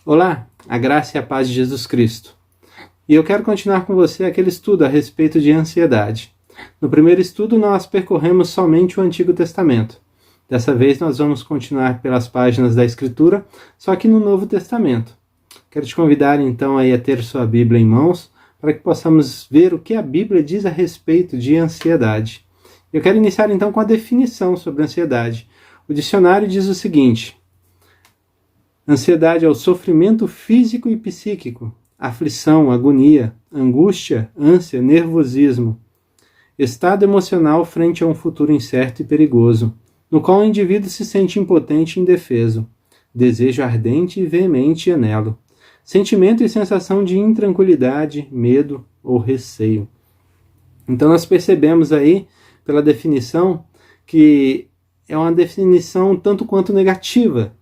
Olá, a graça e a paz de Jesus Cristo. E eu quero continuar com você aquele estudo a respeito de ansiedade. No primeiro estudo nós percorremos somente o Antigo Testamento. Dessa vez nós vamos continuar pelas páginas da Escritura, só que no Novo Testamento. Quero te convidar então aí a ter sua Bíblia em mãos, para que possamos ver o que a Bíblia diz a respeito de ansiedade. Eu quero iniciar então com a definição sobre ansiedade. O dicionário diz o seguinte: ansiedade é o sofrimento físico e psíquico, aflição, agonia, angústia, ânsia, nervosismo, estado emocional frente a um futuro incerto e perigoso, no qual o indivíduo se sente impotente e indefeso, desejo ardente e veemente e anelo, sentimento e sensação de intranquilidade, medo ou receio. Então nós percebemos aí, pela definição, que é uma definição tanto quanto negativa.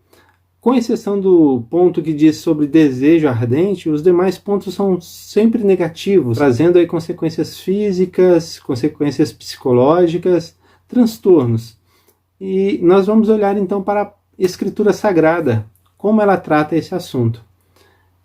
Com exceção do ponto que diz sobre desejo ardente, os demais pontos são sempre negativos, trazendo aí consequências físicas, consequências psicológicas, transtornos. E nós vamos olhar então para a Escritura Sagrada, como ela trata esse assunto.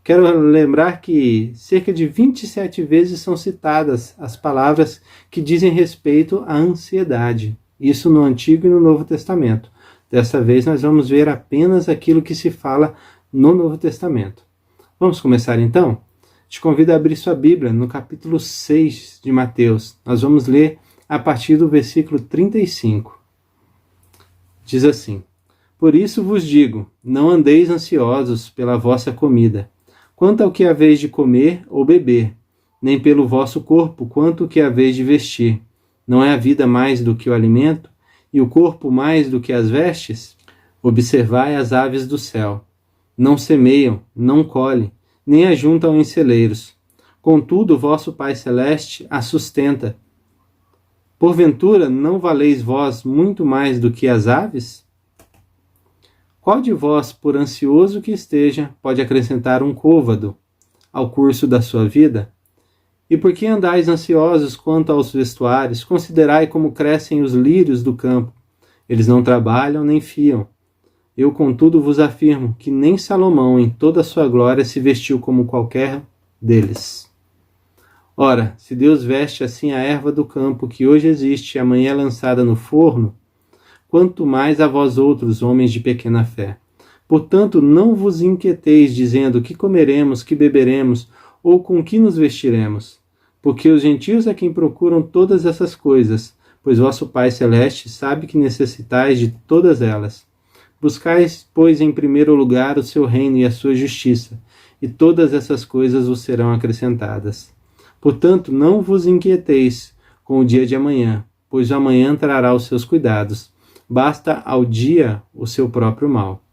Quero lembrar que cerca de 27 vezes são citadas as palavras que dizem respeito à ansiedade. Isso no Antigo e no Novo Testamento. Dessa vez nós vamos ver apenas aquilo que se fala no Novo Testamento. Vamos começar então? Te convido a abrir sua Bíblia no capítulo 6 de Mateus. Nós vamos ler a partir do versículo 35. Diz assim: Por isso vos digo, não andeis ansiosos pela vossa comida, quanto ao que haveis de comer ou beber, nem pelo vosso corpo, quanto ao que haveis de vestir. Não é a vida mais do que o alimento, e o corpo mais do que as vestes? Observai as aves do céu. Não semeiam, não colhem, nem ajuntam em celeiros. Contudo, vosso Pai Celeste as sustenta. Porventura, não valeis vós muito mais do que as aves? Qual de vós, por ansioso que esteja, pode acrescentar um côvado ao curso da sua vida? E por que andais ansiosos quanto aos vestuários? Considerai como crescem os lírios do campo. Eles não trabalham nem fiam. Eu, contudo, vos afirmo que nem Salomão, em toda a sua glória, se vestiu como qualquer deles. Ora, se Deus veste assim a erva do campo, que hoje existe e amanhã é lançada no forno, quanto mais a vós outros, homens de pequena fé. Portanto, não vos inquieteis, dizendo que comeremos, que beberemos, ou com que nos vestiremos. Porque os gentios é quem procuram todas essas coisas, pois vosso Pai Celeste sabe que necessitais de todas elas. Buscais, pois, em primeiro lugar o seu reino e a sua justiça, e todas essas coisas vos serão acrescentadas. Portanto, não vos inquieteis com o dia de amanhã, pois o amanhã trará os seus cuidados. Basta ao dia o seu próprio mal.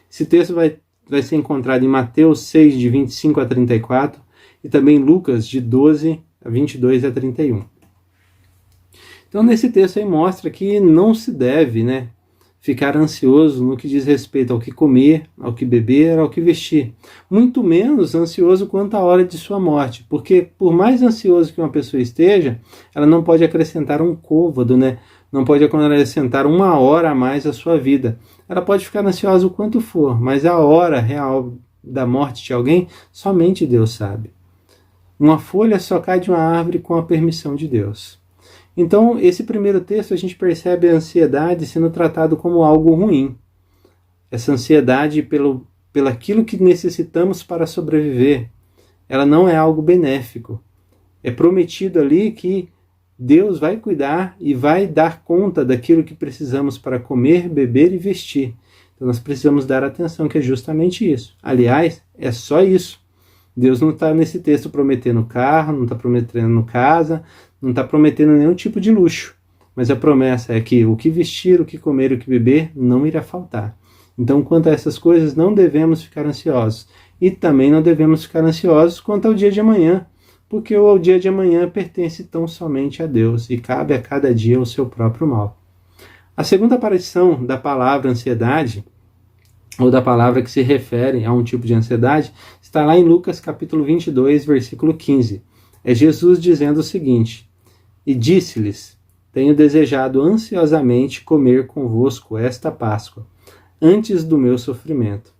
Esse texto vai ser encontrado em Mateus 6, de 25 a 34, e também Lucas, de 12 a 22 a 31. Então, nesse texto aí mostra que não se deve, ficar ansioso no que diz respeito ao que comer, ao que beber, ao que vestir. Muito menos ansioso quanto à hora de sua morte, porque por mais ansioso que uma pessoa esteja, ela não pode acrescentar um côvado, não pode acrescentar uma hora a mais à sua vida. Ela pode ficar ansiosa o quanto for, mas a hora real da morte de alguém, somente Deus sabe. Uma folha só cai de uma árvore com a permissão de Deus. Então, esse primeiro texto a gente percebe a ansiedade sendo tratado como algo ruim. Essa ansiedade pelaquilo que necessitamos para sobreviver, ela não é algo benéfico. É prometido ali que Deus vai cuidar e vai dar conta daquilo que precisamos para comer, beber e vestir. Então nós precisamos dar atenção, que é justamente isso. Aliás, é só isso. Deus não está nesse texto prometendo carro, não está prometendo casa, não está prometendo nenhum tipo de luxo. Mas a promessa é que o que vestir, o que comer e o que beber não irá faltar. Então, quanto a essas coisas, não devemos ficar ansiosos. E também não devemos ficar ansiosos quanto ao dia de amanhã, porque o dia de amanhã pertence tão somente a Deus e cabe a cada dia o seu próprio mal. A segunda aparição da palavra ansiedade, ou da palavra que se refere a um tipo de ansiedade, está lá em Lucas capítulo 22, versículo 15. É Jesus dizendo o seguinte: E disse-lhes: Tenho desejado ansiosamente comer convosco esta Páscoa, antes do meu sofrimento.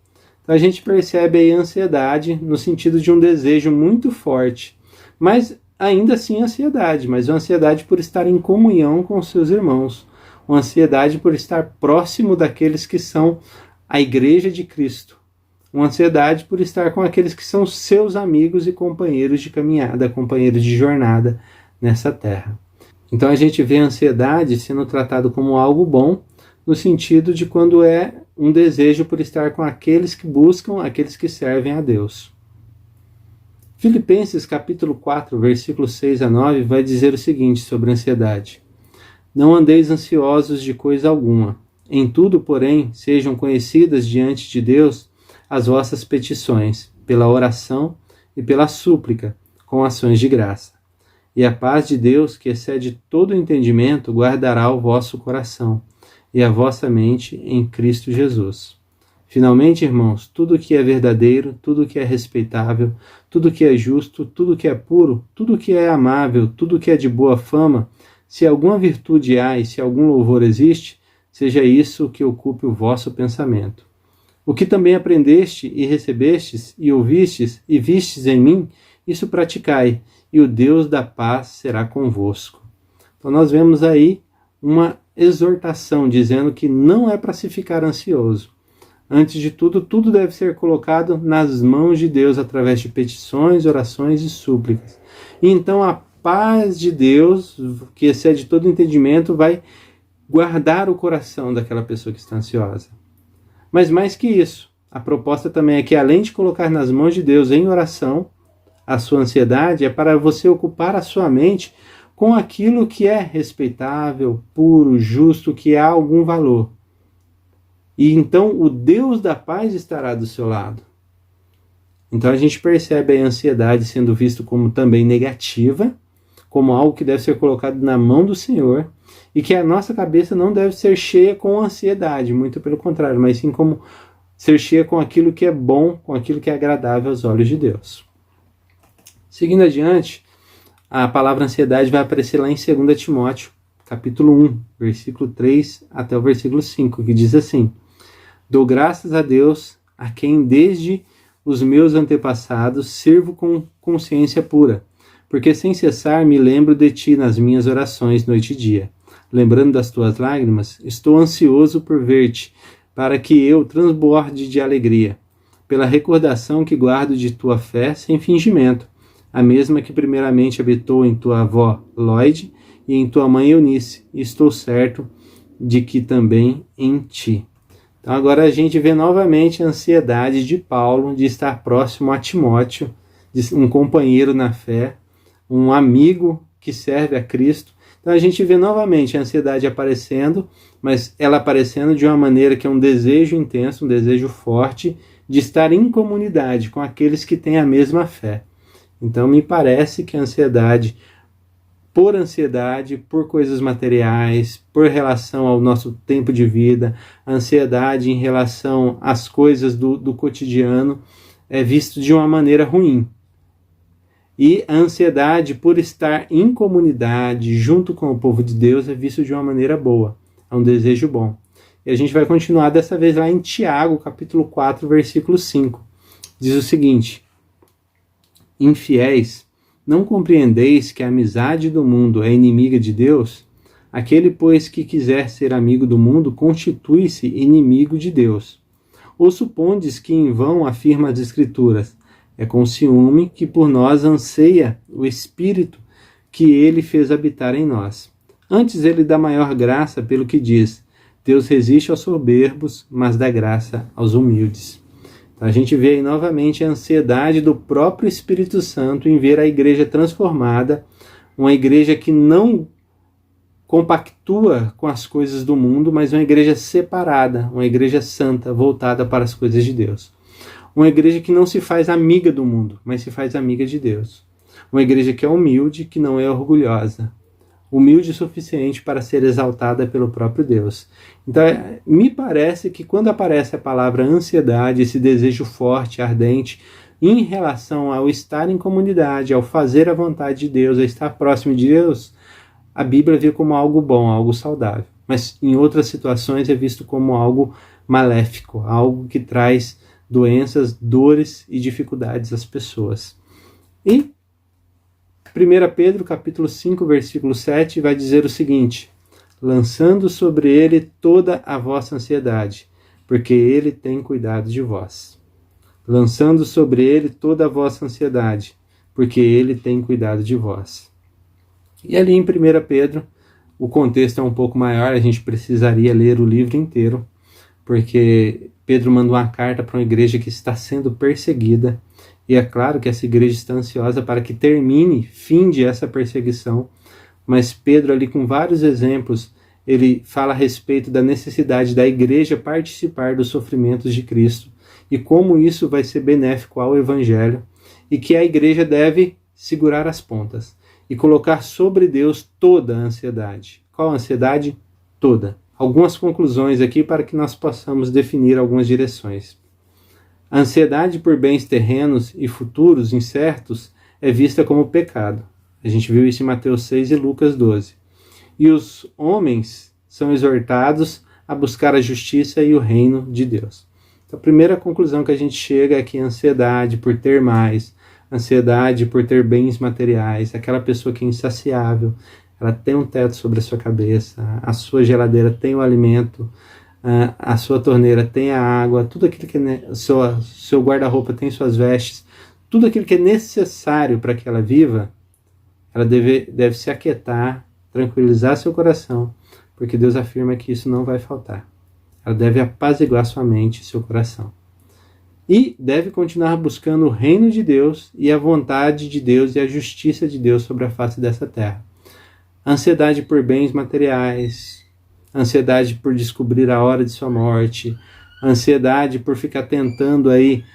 Então a gente percebe aí a ansiedade no sentido de um desejo muito forte, mas ainda assim ansiedade, mas uma ansiedade por estar em comunhão com os seus irmãos, uma ansiedade por estar próximo daqueles que são a igreja de Cristo, uma ansiedade por estar com aqueles que são seus amigos e companheiros de caminhada, companheiros de jornada nessa terra. Então a gente vê a ansiedade sendo tratado como algo bom, no sentido de quando é um desejo por estar com aqueles que buscam, aqueles que servem a Deus. Filipenses capítulo 4, versículos 6 a 9, vai dizer o seguinte sobre a ansiedade: Não andeis ansiosos de coisa alguma. Em tudo, porém, sejam conhecidas diante de Deus as vossas petições, pela oração e pela súplica, com ações de graça. E a paz de Deus, que excede todo entendimento, guardará o vosso coração e a vossa mente em Cristo Jesus. Finalmente, irmãos, tudo que é verdadeiro, tudo que é respeitável, tudo que é justo, tudo que é puro, tudo que é amável, tudo que é de boa fama, se alguma virtude há e se algum louvor existe, seja isso que ocupe o vosso pensamento. O que também aprendeste e recebestes e ouvistes e vistes em mim, isso praticai, e o Deus da paz será convosco. Então nós vemos aí uma exortação dizendo que não é para se ficar ansioso. Antes de tudo, tudo deve ser colocado nas mãos de Deus através de petições, orações e súplicas. E então a paz de Deus, que excede todo entendimento, vai guardar o coração daquela pessoa que está ansiosa. Mas mais que isso, a proposta também é que, além de colocar nas mãos de Deus em oração, a sua ansiedade é para você ocupar a sua mente com aquilo que é respeitável, puro, justo, que há algum valor. E então o Deus da paz estará do seu lado. Então a gente percebe a ansiedade sendo visto como também negativa, como algo que deve ser colocado na mão do Senhor, e que a nossa cabeça não deve ser cheia com ansiedade, muito pelo contrário, mas sim como ser cheia com aquilo que é bom, com aquilo que é agradável aos olhos de Deus. Seguindo adiante, a palavra ansiedade vai aparecer lá em 2 Timóteo, capítulo 1, versículo 3 até o versículo 5, que diz assim: Dou graças a Deus, a quem desde os meus antepassados sirvo com consciência pura, porque sem cessar me lembro de ti nas minhas orações noite e dia. Lembrando das tuas lágrimas, estou ansioso por ver-te, para que eu transborde de alegria, pela recordação que guardo de tua fé sem fingimento, a mesma que primeiramente habitou em tua avó Lloyd e em tua mãe Eunice, e estou certo de que também em ti. Então agora a gente vê novamente a ansiedade de Paulo de estar próximo a Timóteo, de um companheiro na fé, um amigo que serve a Cristo. Então a gente vê novamente a ansiedade aparecendo, mas ela aparecendo de uma maneira que é um desejo intenso, um desejo forte de estar em comunidade com aqueles que têm a mesma fé. Então me parece que a ansiedade, por coisas materiais, por relação ao nosso tempo de vida, a ansiedade em relação às coisas do cotidiano, é visto de uma maneira ruim. E a ansiedade por estar em comunidade, junto com o povo de Deus, é visto de uma maneira boa. É um desejo bom. E a gente vai continuar dessa vez lá em Tiago, capítulo 4, versículo 5. Diz o seguinte: Infiéis, não compreendeis que a amizade do mundo é inimiga de Deus? Aquele, pois, que quiser ser amigo do mundo, constitui-se inimigo de Deus. Ou supondes que em vão afirma as Escrituras: é com ciúme que por nós anseia o Espírito que ele fez habitar em nós. Antes ele dá maior graça pelo que diz: Deus resiste aos soberbos, mas dá graça aos humildes. Então a gente vê aí novamente a ansiedade do próprio Espírito Santo em ver a igreja transformada, uma igreja que não compactua com as coisas do mundo, mas uma igreja separada, uma igreja santa, voltada para as coisas de Deus. Uma igreja que não se faz amiga do mundo, mas se faz amiga de Deus. Uma igreja que é humilde, que não é orgulhosa. Humilde o suficiente para ser exaltada pelo próprio Deus. Então, me parece que quando aparece a palavra ansiedade, esse desejo forte, ardente, em relação ao estar em comunidade, ao fazer a vontade de Deus, a estar próximo de Deus, a Bíblia vê como algo bom, algo saudável. Mas em outras situações é visto como algo maléfico, algo que traz doenças, dores e dificuldades às pessoas. E 1 Pedro capítulo 5, versículo 7 vai dizer o seguinte: lançando sobre ele toda a vossa ansiedade, porque ele tem cuidado de vós. Lançando sobre ele toda a vossa ansiedade, porque ele tem cuidado de vós. E ali em 1 Pedro, o contexto é um pouco maior, a gente precisaria ler o livro inteiro, porque Pedro manda uma carta para uma igreja que está sendo perseguida, e é claro que essa igreja está ansiosa para que termine, finde essa perseguição, mas Pedro ali com vários exemplos, ele fala a respeito da necessidade da igreja participar dos sofrimentos de Cristo, e como isso vai ser benéfico ao evangelho, e que a igreja deve segurar as pontas e colocar sobre Deus toda a ansiedade. Qual a ansiedade? Toda. Algumas conclusões aqui para que nós possamos definir algumas direções. A ansiedade por bens terrenos e futuros incertos é vista como pecado. A gente viu isso em Mateus 6 e Lucas 12. E os homens são exortados a buscar a justiça e o reino de Deus. Então, a primeira conclusão que a gente chega é que a ansiedade por ter mais, ansiedade por ter bens materiais, aquela pessoa que é insaciável, ela tem um teto sobre a sua cabeça, a sua geladeira tem o alimento, a sua torneira tem a água, tudo aquilo que é seu guarda-roupa tem suas vestes, tudo aquilo que é necessário para que ela viva, ela deve se aquietar, tranquilizar seu coração, porque Deus afirma que isso não vai faltar. Ela deve apaziguar sua mente e seu coração. E deve continuar buscando o reino de Deus e a vontade de Deus e a justiça de Deus sobre a face dessa terra. Ansiedade por bens materiais, ansiedade por descobrir a hora de sua morte, ansiedade por ficar tentando aí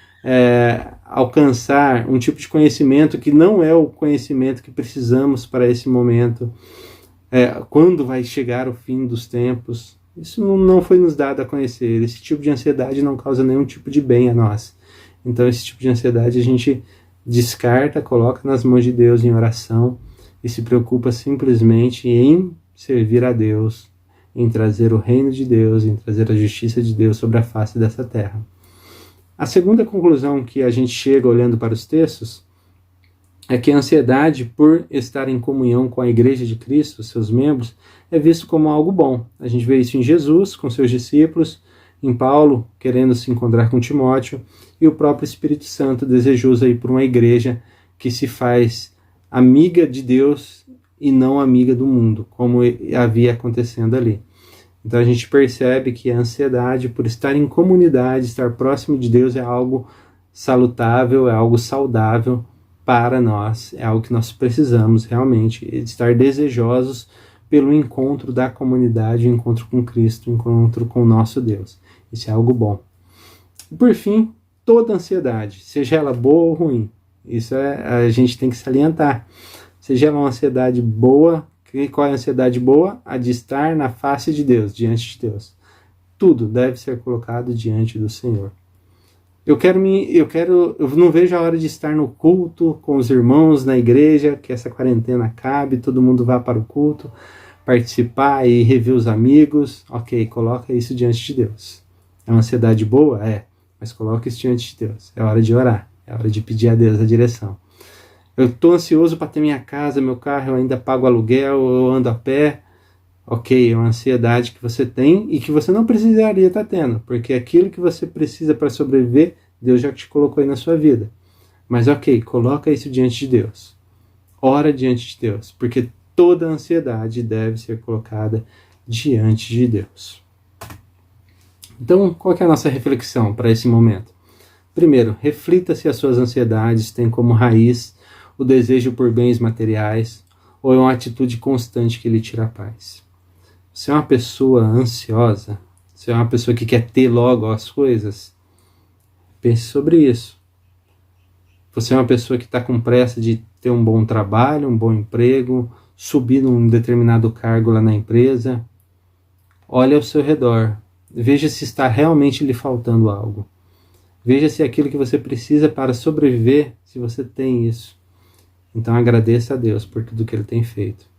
alcançar um tipo de conhecimento que não é o conhecimento que precisamos para esse momento. Quando vai chegar o fim dos tempos? Isso não foi nos dado a conhecer. Esse tipo de ansiedade não causa nenhum tipo de bem a nós. Então esse tipo de ansiedade a gente descarta, coloca nas mãos de Deus em oração e se preocupa simplesmente em servir a Deus, em trazer o reino de Deus, em trazer a justiça de Deus sobre a face dessa terra. A segunda conclusão que a gente chega olhando para os textos é que a ansiedade por estar em comunhão com a Igreja de Cristo, seus membros, é visto como algo bom. A gente vê isso em Jesus, com seus discípulos, em Paulo, querendo se encontrar com Timóteo, e o próprio Espírito Santo desejoso aí por uma igreja que se faz amiga de Deus e não amiga do mundo, como havia acontecendo ali. Então a gente percebe que a ansiedade por estar em comunidade, estar próximo de Deus é algo salutável, é algo saudável para nós, é algo que nós precisamos realmente, estar desejosos pelo encontro da comunidade, o encontro com Cristo, o encontro com o nosso Deus. Isso é algo bom. E por fim, toda ansiedade, seja ela boa ou ruim, isso a gente tem que salientar. Seja ela uma ansiedade boa, qual é a ansiedade boa? A de estar na face de Deus, diante de Deus. Tudo deve ser colocado diante do Senhor. Eu não vejo a hora de estar no culto com os irmãos na igreja, que essa quarentena acabe, todo mundo vá para o culto, participar e rever os amigos. Ok, coloca isso diante de Deus. É uma ansiedade boa? É, mas coloca isso diante de Deus. É hora de orar, é hora de pedir a Deus a direção. Eu estou ansioso para ter minha casa, meu carro, eu ainda pago aluguel, eu ando a pé. Ok, é uma ansiedade que você tem e que você não precisaria estar tendo, porque aquilo que você precisa para sobreviver, Deus já te colocou aí na sua vida. Mas ok, coloca isso diante de Deus. Ora diante de Deus, porque toda ansiedade deve ser colocada diante de Deus. Então, qual que é a nossa reflexão para esse momento? Primeiro, reflita se as suas ansiedades têm como raiz o desejo por bens materiais ou é uma atitude constante que lhe tira a paz. Você é uma pessoa ansiosa? Você é uma pessoa que quer ter logo as coisas? Pense sobre isso. Você é uma pessoa que está com pressa de ter um bom trabalho, um bom emprego, subir num determinado cargo lá na empresa? Olhe ao seu redor. Veja se está realmente lhe faltando algo. Veja se aquilo que você precisa para sobreviver, se você tem isso. Então agradeça a Deus por tudo que Ele tem feito.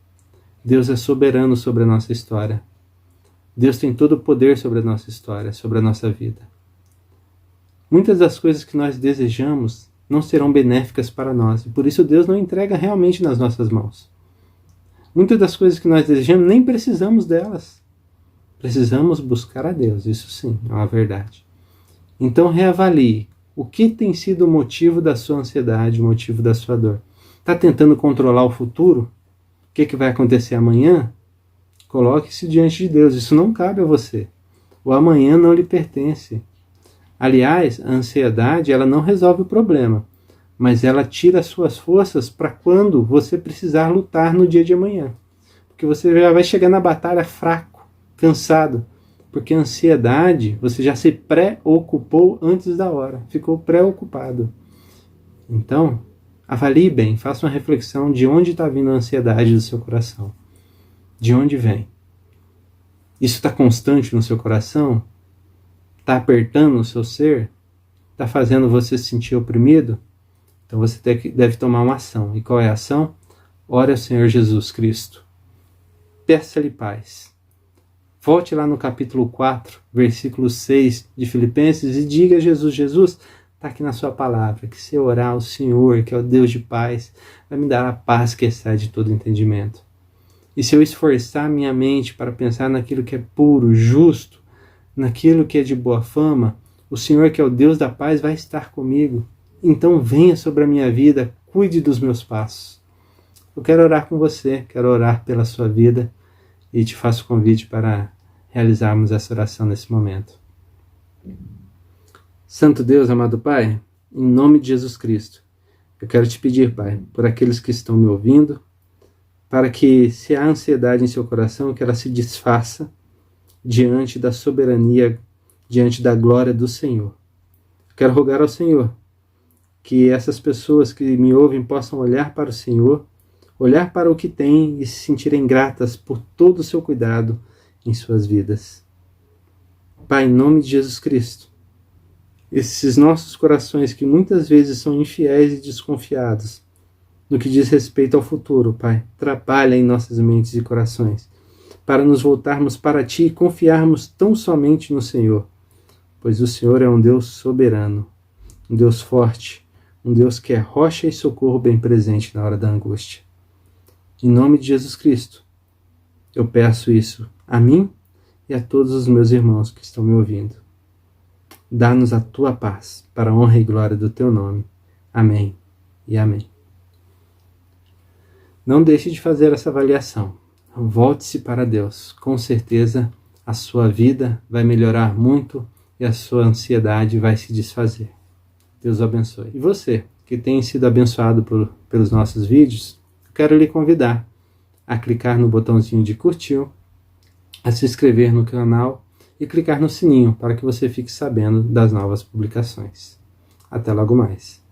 Deus é soberano sobre a nossa história. Deus tem todo o poder sobre a nossa história, sobre a nossa vida. Muitas das coisas que nós desejamos não serão benéficas para nós, e por isso Deus não entrega realmente nas nossas mãos. Muitas das coisas que nós desejamos, nem precisamos delas. Precisamos buscar a Deus, isso sim, é uma verdade. Então reavalie o que tem sido o motivo da sua ansiedade, o motivo da sua dor. Está tentando controlar o futuro? O que vai acontecer amanhã? Coloque-se diante de Deus, isso não cabe a você. O amanhã não lhe pertence. Aliás, a ansiedade ela não resolve o problema, mas ela tira as suas forças para quando você precisar lutar no dia de amanhã. Porque você já vai chegar na batalha fraco, cansado, porque a ansiedade você já se preocupou antes da hora, ficou preocupado. Então, avalie bem, faça uma reflexão de onde está vindo a ansiedade do seu coração. De onde vem? Isso está constante no seu coração? Está apertando o seu ser? Está fazendo você se sentir oprimido? Então você deve tomar uma ação. E qual é a ação? Ore ao Senhor Jesus Cristo. Peça-lhe paz. Volte lá no capítulo 4, versículo 6 de Filipenses e diga a Jesus, Jesus, está aqui na sua palavra, que se eu orar ao Senhor, que é o Deus de paz, vai me dar a paz que excede todo entendimento. E se eu esforçar minha mente para pensar naquilo que é puro, justo, naquilo que é de boa fama, o Senhor, que é o Deus da paz, vai estar comigo. Então venha sobre a minha vida, cuide dos meus passos. Eu quero orar com você, quero orar pela sua vida e te faço convite para realizarmos essa oração nesse momento. Santo Deus, amado Pai, em nome de Jesus Cristo, eu quero te pedir, Pai, por aqueles que estão me ouvindo, para que, se há ansiedade em seu coração, que ela se desfaça diante da soberania, diante da glória do Senhor. Eu quero rogar ao Senhor que essas pessoas que me ouvem possam olhar para o Senhor, olhar para o que têm e se sentirem gratas por todo o seu cuidado em suas vidas. Pai, em nome de Jesus Cristo, esses nossos corações que muitas vezes são infiéis e desconfiados, no que diz respeito ao futuro, Pai, trabalha em nossas mentes e corações, para nos voltarmos para Ti e confiarmos tão somente no Senhor, pois o Senhor é um Deus soberano, um Deus forte, um Deus que é rocha e socorro bem presente na hora da angústia. Em nome de Jesus Cristo, eu peço isso a mim e a todos os meus irmãos que estão me ouvindo. Dá-nos a Tua paz, para a honra e glória do Teu nome. Amém e amém. Não deixe de fazer essa avaliação. Volte-se para Deus. Com certeza a sua vida vai melhorar muito e a sua ansiedade vai se desfazer. Deus o abençoe. E você, que tem sido abençoado pelos nossos vídeos, quero lhe convidar a clicar no botãozinho de curtir, a se inscrever no canal e clicar no sininho para que você fique sabendo das novas publicações. Até logo mais.